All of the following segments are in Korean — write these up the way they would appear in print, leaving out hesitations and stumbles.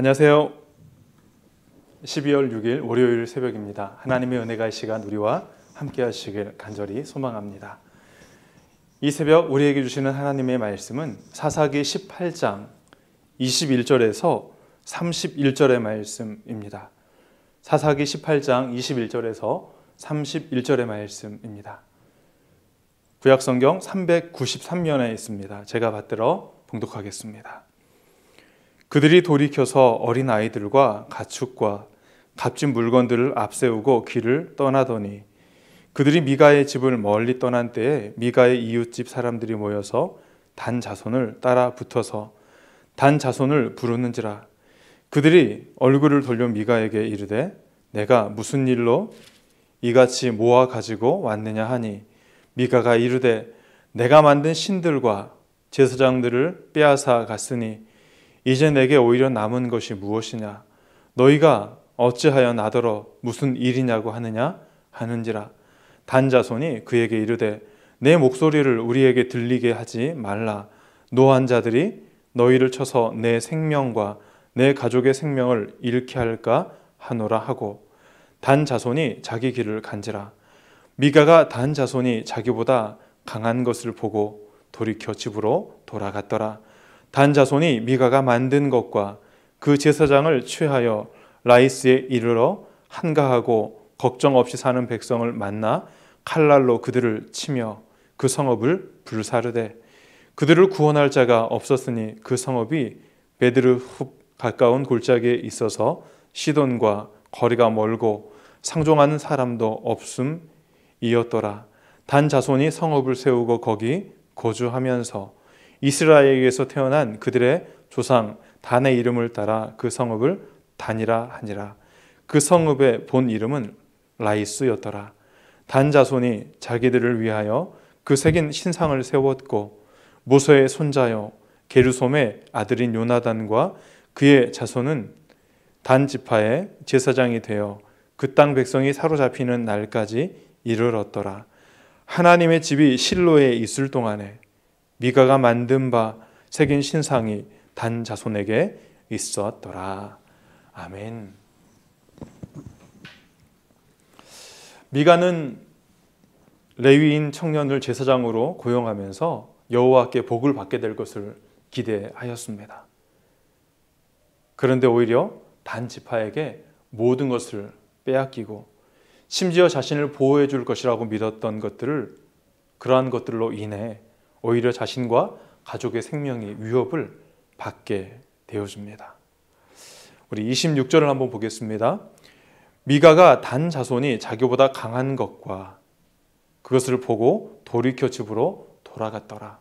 안녕하세요. 12월 6일 월요일 새벽입니다. 하나님의 은혜가 이 시간 우리와 함께 하시길 간절히 소망합니다. 이 새벽 우리에게 주시는 하나님의 말씀은 사사기 18장 21절에서 31절의 말씀입니다. 사사기 18장 21절에서 31절의 말씀입니다. 구약성경 393면에 있습니다. 제가 받들어 봉독하겠습니다. 그들이 돌이켜서 어린 아이들과 가축과 값진 물건들을 앞세우고 길을 떠나더니 그들이 미가의 집을 멀리 떠난 때에 미가의 이웃집 사람들이 모여서 단 자손을 따라 붙어서 단 자손을 부르는지라. 그들이 얼굴을 돌려 미가에게 이르되 내가 무슨 일로 이같이 모아 가지고 왔느냐 하니 미가가 이르되 내가 만든 신들과 제사장들을 빼앗아 갔으니 이제 내게 오히려 남은 것이 무엇이냐? 너희가 어찌하여 나더러 무슨 일이냐고 하느냐? 하는지라. 단 자손이 그에게 이르되 내 목소리를 우리에게 들리게 하지 말라. 노한 자들이 너희를 쳐서 내 생명과 내 가족의 생명을 잃게 할까 하노라 하고 단 자손이 자기 길을 간지라. 미가가 단 자손이 자기보다 강한 것을 보고 돌이켜 집으로 돌아갔더라. 단 자손이 미가가 만든 것과 그 제사장을 취하여 라이스에 이르러 한가하고 걱정 없이 사는 백성을 만나 칼날로 그들을 치며 그 성읍을 불사르되 그들을 구원할 자가 없었으니 그 성읍이 베드르훅 가까운 골짜기에 있어서 시돈과 거리가 멀고 상종하는 사람도 없음이었더라. 단 자손이 성읍을 세우고 거기 거주하면서 이스라엘에게서 태어난 그들의 조상 단의 이름을 따라 그 성읍을 단이라 하니라. 그 성읍의 본 이름은 라이스였더라. 단 자손이 자기들을 위하여 그 새긴 신상을 세웠고 모세의 손자요 게르솜의 아들인 요나단과 그의 자손은 단 지파의 제사장이 되어 그 땅 백성이 사로잡히는 날까지 이르렀더라. 하나님의 집이 실로에 있을 동안에 미가가 만든 바 새긴 신상이 단 자손에게 있었더라. 아멘. 미가는 레위인 청년을 제사장으로 고용하면서 여호와께 복을 받게 될 것을 기대하였습니다. 그런데 오히려 단 지파에게 모든 것을 빼앗기고 심지어 자신을 보호해 줄 것이라고 믿었던 것들을 그러한 것들로 인해 오히려 자신과 가족의 생명이 위협을 받게 되어집니다. 우리 26절을 한번 보겠습니다. 미가가 단 자손이 자기보다 강한 것과 그것을 보고 돌이켜 집으로 돌아갔더라.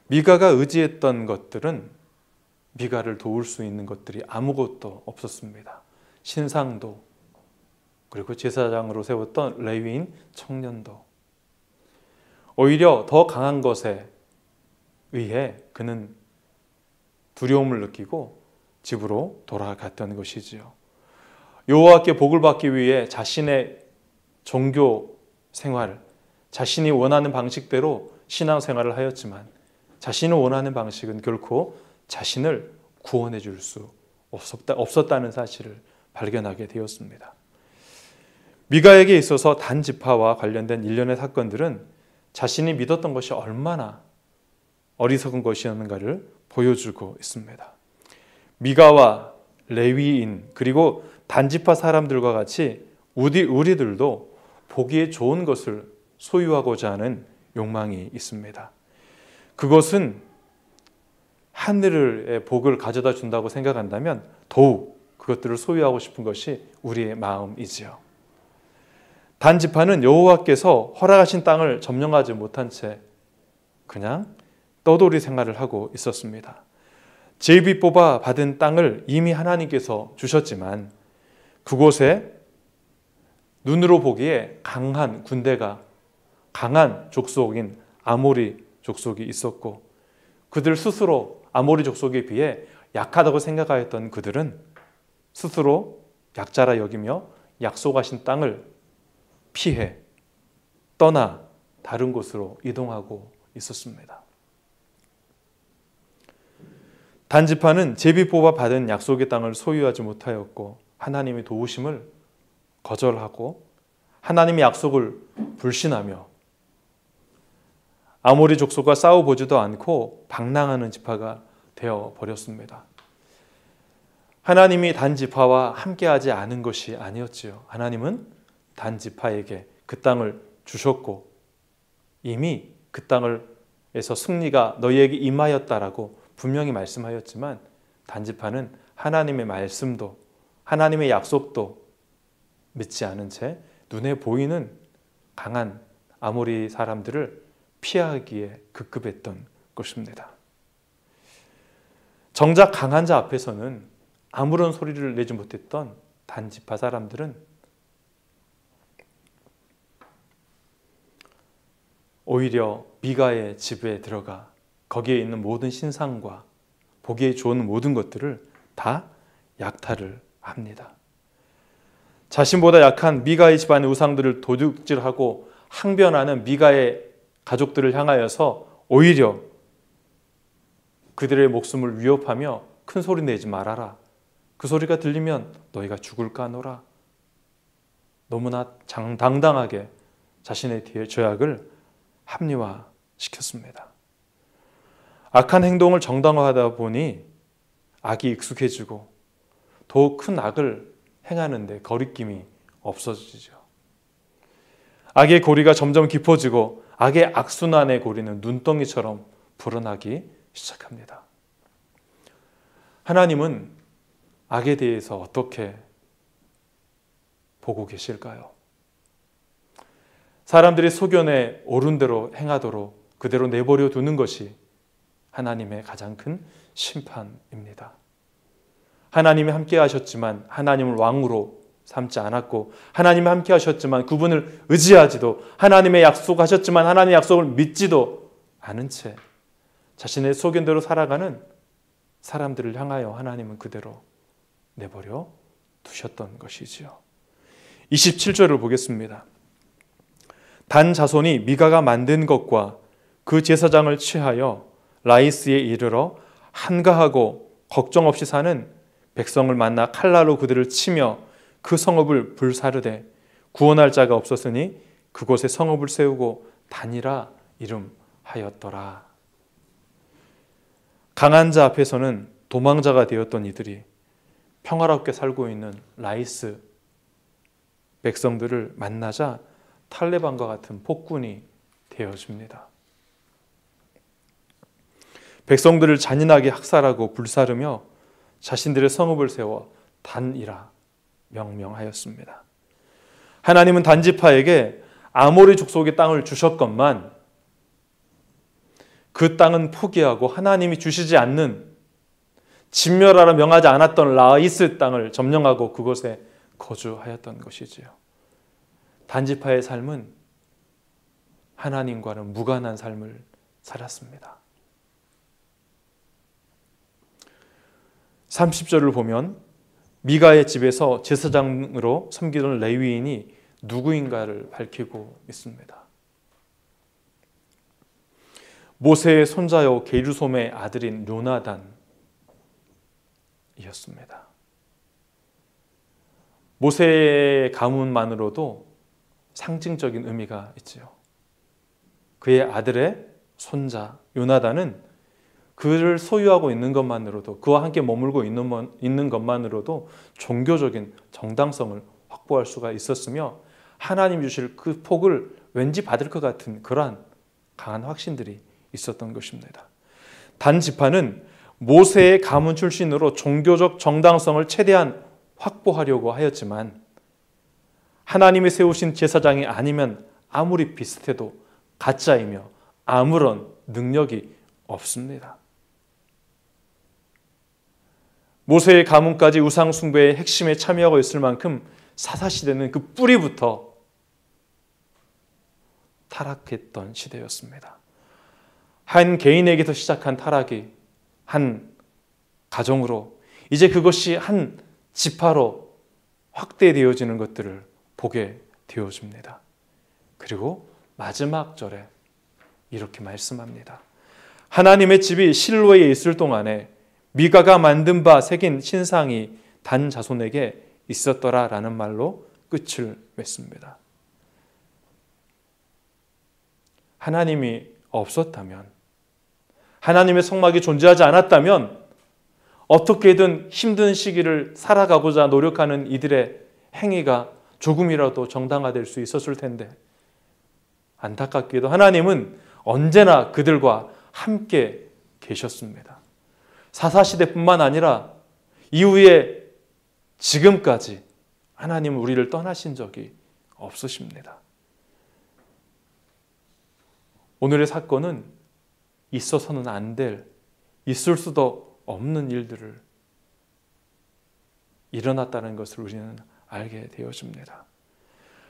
미가가 의지했던 것들은 미가를 도울 수 있는 것들이 아무것도 없었습니다. 신상도 그리고 제사장으로 세웠던 레위인 청년도 오히려 더 강한 것에 의해 그는 두려움을 느끼고 집으로 돌아갔던 것이지요. 여호와께 복을 받기 위해 자신의 종교 생활, 자신이 원하는 방식대로 신앙생활을 하였지만 자신이 원하는 방식은 결코 자신을 구원해 줄 수 없었다는 사실을 발견하게 되었습니다. 미가에게 있어서 단 지파와 관련된 일련의 사건들은 자신이 믿었던 것이 얼마나 어리석은 것이었는가를 보여주고 있습니다. 미가와 레위인 그리고 단지파 사람들과 같이 우리들도 보기에 좋은 것을 소유하고자 하는 욕망이 있습니다. 그것은 하늘의 복을 가져다 준다고 생각한다면 더욱 그것들을 소유하고 싶은 것이 우리의 마음이지요. 단지파는 여호와께서 허락하신 땅을 점령하지 못한 채 그냥 떠돌이 생활을 하고 있었습니다. 제비 뽑아 받은 땅을 이미 하나님께서 주셨지만 그곳에 눈으로 보기에 강한 군대가 강한 족속인 아모리 족속이 있었고 그들 스스로 아모리 족속에 비해 약하다고 생각하였던 그들은 스스로 약자라 여기며 약속하신 땅을 피해 떠나 다른 곳으로 이동하고 있었습니다. 단지파는 제비 뽑아 받은 약속의 땅을 소유하지 못하였고 하나님의 도우심을 거절하고 하나님의 약속을 불신하며 아모리 족속과 싸워보지도 않고 방랑하는 지파가 되어 버렸습니다. 하나님이 단지파와 함께하지 않은 것이 아니었지요. 하나님은 단지파에게 그 땅을 주셨고 이미 그 땅에서 승리가 너희에게 임하였다라고 분명히 말씀하였지만 단지파는 하나님의 말씀도 하나님의 약속도 믿지 않은 채 눈에 보이는 강한 아모리 사람들을 피하기에 급급했던 것입니다. 정작 강한 자 앞에서는 아무런 소리를 내지 못했던 단지파 사람들은 오히려 미가의 집에 들어가 거기에 있는 모든 신상과 보기에 좋은 모든 것들을 다 약탈을 합니다. 자신보다 약한 미가의 집안의 우상들을 도둑질하고 항변하는 미가의 가족들을 향하여서 오히려 그들의 목숨을 위협하며 큰 소리 내지 말아라. 그 소리가 들리면 너희가 죽을까 하노라. 너무나 당당하게 자신의 뒤에 죄악을 합리화시켰습니다. 악한 행동을 정당화하다 보니 악이 익숙해지고 더욱 큰 악을 행하는데 거리낌이 없어지죠. 악의 고리가 점점 깊어지고 악의 악순환의 고리는 눈덩이처럼 불어나기 시작합니다. 하나님은 악에 대해서 어떻게 보고 계실까요? 사람들이 소견에 옳은 대로 행하도록 그대로 내버려 두는 것이 하나님의 가장 큰 심판입니다. 하나님이 함께 하셨지만 하나님을 왕으로 삼지 않았고 하나님이 함께 하셨지만 그분을 의지하지도 하나님의 약속하셨지만 하나님의 약속을 믿지도 않은 채 자신의 소견대로 살아가는 사람들을 향하여 하나님은 그대로 내버려 두셨던 것이지요. 27절을 보겠습니다. 단 자손이 미가가 만든 것과 그 제사장을 취하여 라이스에 이르러 한가하고 걱정 없이 사는 백성을 만나 칼날로 그들을 치며 그 성읍을 불사르되 구원할 자가 없었으니 그곳에 성읍을 세우고 단이라 이름하였더라. 강한 자 앞에서는 도망자가 되었던 이들이 평화롭게 살고 있는 라이스 백성들을 만나자 탈레반과 같은 폭군이 되어집니다. 백성들을 잔인하게 학살하고 불사르며 자신들의 성읍을 세워 단이라 명명하였습니다. 하나님은 단지파에게 아모리 족속의 땅을 주셨건만 그 땅은 포기하고 하나님이 주시지 않는 진멸하라 명하지 않았던 라이스 땅을 점령하고 그곳에 거주하였던 것이지요. 단지파의 삶은 하나님과는 무관한 삶을 살았습니다. 30절을 보면 미가의 집에서 제사장으로 섬기던 레위인이 누구인가를 밝히고 있습니다. 모세의 손자요 게르솜의 아들인 요나단이었습니다. 모세의 가문만으로도 상징적인 의미가 있지요. 그의 아들의 손자 요나단은 그를 소유하고 있는 것만으로도 그와 함께 머물고 있는 것만으로도 종교적인 정당성을 확보할 수가 있었으며 하나님 주실 그 복을 왠지 받을 것 같은 그러한 강한 확신들이 있었던 것입니다. 단지파는 모세의 가문 출신으로 종교적 정당성을 최대한 확보하려고 하였지만 하나님이 세우신 제사장이 아니면 아무리 비슷해도 가짜이며 아무런 능력이 없습니다. 모세의 가문까지 우상 숭배의 핵심에 참여하고 있을 만큼 사사시대는 그 뿌리부터 타락했던 시대였습니다. 한 개인에게서 시작한 타락이 한 가정으로 이제 그것이 한 지파로 확대되어지는 것들을 보게 되어집니다. 그리고 마지막 절에 이렇게 말씀합니다. 하나님의 집이 실로에 있을 동안에 미가가 만든 바 새긴 신상이 단 자손에게 있었더라라는 말로 끝을 맺습니다. 하나님이 없었다면, 하나님의 성막이 존재하지 않았다면 어떻게든 힘든 시기를 살아가고자 노력하는 이들의 행위가 조금이라도 정당화될 수 있었을 텐데, 안타깝게도 하나님은 언제나 그들과 함께 계셨습니다. 사사시대뿐만 아니라 이후에 지금까지 하나님은 우리를 떠나신 적이 없으십니다. 오늘의 사건은 있어서는 안 될, 있을 수도 없는 일들을 일어났다는 것을 우리는 알게 되어집니다.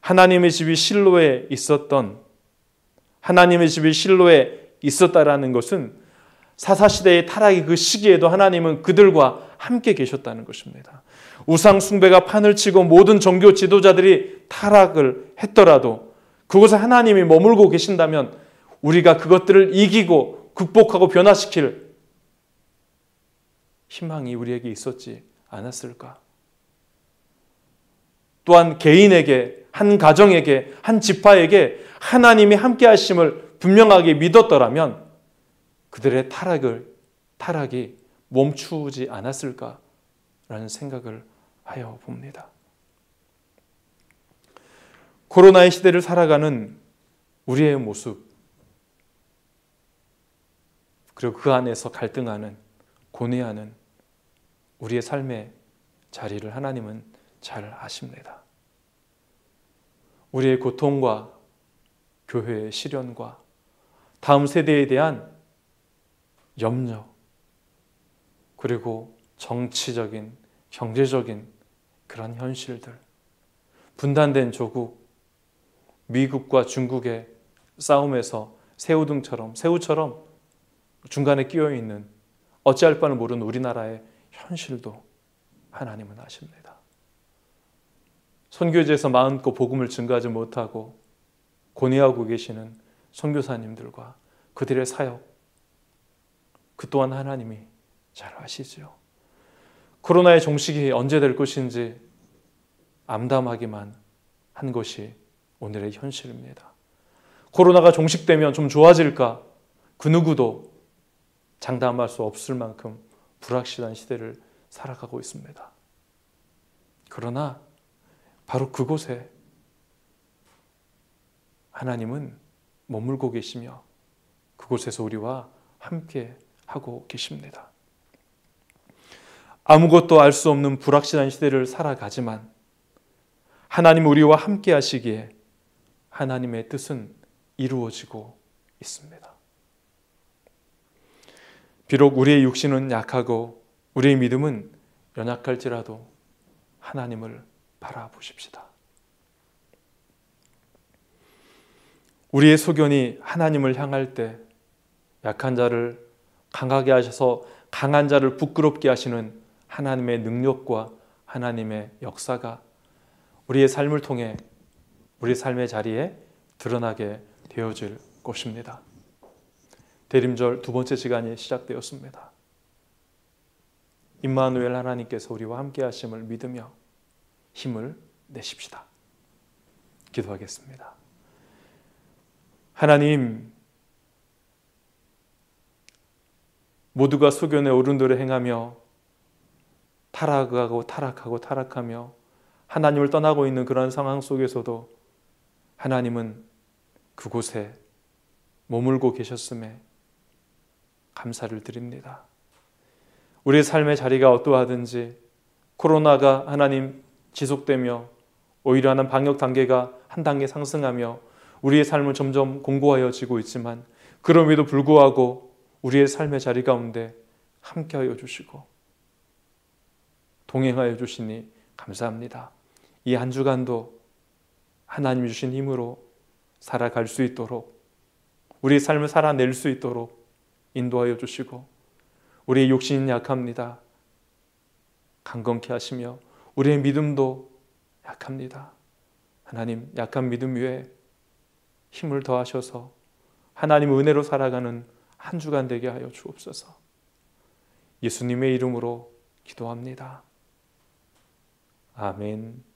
하나님의 집이 실로에 있었다라는 것은 사사시대의 타락의 그 시기에도 하나님은 그들과 함께 계셨다는 것입니다. 우상 숭배가 판을 치고 모든 종교 지도자들이 타락을 했더라도 그곳에 하나님이 머물고 계신다면 우리가 그것들을 이기고 극복하고 변화시킬 희망이 우리에게 있었지 않았을까? 또한 개인에게, 한 가정에게, 한 지파에게 하나님이 함께 하심을 분명하게 믿었더라면 그들의 타락이 멈추지 않았을까라는 생각을 하여 봅니다. 코로나의 시대를 살아가는 우리의 모습, 그리고 그 안에서 갈등하는, 고뇌하는 우리의 삶의 자리를 하나님은 잘 아십니다. 우리의 고통과 교회의 시련과 다음 세대에 대한 염려, 그리고 정치적인, 경제적인 그런 현실들, 분단된 조국, 미국과 중국의 싸움에서 새우처럼 중간에 끼어있는 어찌할 바를 모르는 우리나라의 현실도 하나님은 아십니다. 선교지에서 마음껏 복음을 증거하지 못하고 고뇌하고 계시는 선교사님들과 그들의 사역, 그 또한 하나님이 잘 아시죠. 코로나의 종식이 언제 될 것인지 암담하기만 한 것이 오늘의 현실입니다. 코로나가 종식되면 좀 좋아질까? 그 누구도 장담할 수 없을 만큼 불확실한 시대를 살아가고 있습니다. 그러나 바로 그곳에 하나님은 머물고 계시며 그곳에서 우리와 함께 하고 계십니다. 아무것도 알 수 없는 불확실한 시대를 살아가지만 하나님 우리와 함께 하시기에 하나님의 뜻은 이루어지고 있습니다. 비록 우리의 육신은 약하고 우리의 믿음은 연약할지라도 하나님을 바라보십시다. 우리의 소견이 하나님을 향할 때 약한 자를 강하게 하셔서 강한 자를 부끄럽게 하시는 하나님의 능력과 하나님의 역사가 우리의 삶을 통해 우리 삶의 자리에 드러나게 되어질 것입니다. 대림절 두 번째 시간이 시작되었습니다. 임마누엘 하나님께서 우리와 함께 하심을 믿으며 힘을 내십시다. 기도하겠습니다. 하나님, 모두가 소견의 어른들을 행하며 타락하며 하나님을 떠나고 있는 그런 상황 속에서도 하나님은 그곳에 머물고 계셨음에 감사를 드립니다. 우리의 삶의 자리가 어떠하든지 코로나가 하나님 지속되며 오히려 하는 방역 단계가 한 단계 상승하며 우리의 삶은 점점 공고하여지고 있지만 그럼에도 불구하고 우리의 삶의 자리 가운데 함께하여 주시고 동행하여 주시니 감사합니다. 이 한 주간도 하나님이 주신 힘으로 살아갈 수 있도록 우리의 삶을 살아낼 수 있도록 인도하여 주시고 우리의 욕심은 약합니다. 강건케 하시며 우리의 믿음도 약합니다. 하나님, 약한 믿음 위에 힘을 더하셔서 하나님의 은혜로 살아가는 한 주간 되게 하여 주옵소서. 예수님의 이름으로 기도합니다. 아멘.